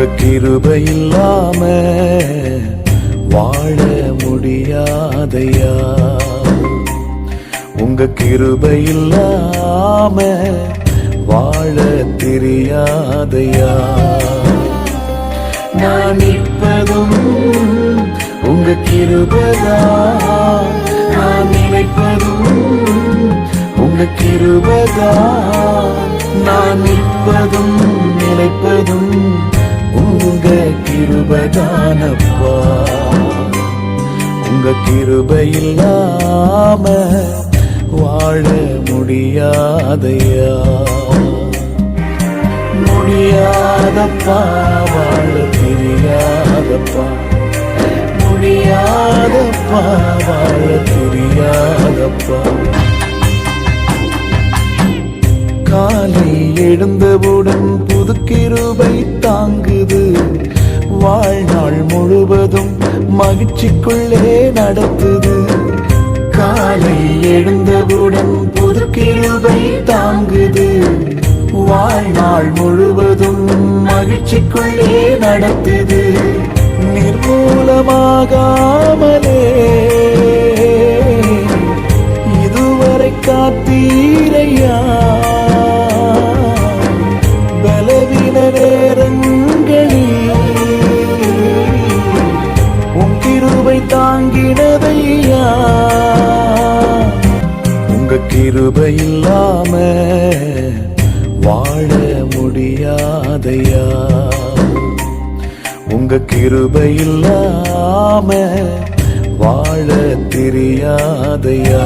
உங்க கிருபை இல்லாம வாழ முடியாதையா. உங்க கிருபை இல்லாம வாழ தெரியாதையா. நான் நிற்பதும் உங்க கிருபைதான், நான் நினைப்பதும் உங்க கிருபைதான். நான் நிற்பதும் நினைப்பதும் உங்க கிருபைதானப்பா. உங்க கிருபை இல்லாம வாழ முடியாதையா. முடியாதப்பா, வாழ தெரியாதப்பா. முடியாதப்பா, வாழ தெரியாதப்பா. காலை எழுந்தவுடன் புது கிருபை தாங்குது. வாழ்நாள் முழுவதும் மகிழ்ச்சிக்குள்ளே நடத்துது. காலை எழுந்தவுடன் புது கிருபை தாங்குது. வாழ்நாள் முழுவதும் மகிழ்ச்சிக்குள்ளே நடத்துது. நிர்மூலமாகாமலே இதுவரை காத்தீரையா. பலவீன நேரங்களில் உன் கிருபை தாங்கினதையா. உங்க கிருபை இல்லாம வாழ முடியாதையா. உங்க கிருபை இல்லாம வாழ தெரியாதையா.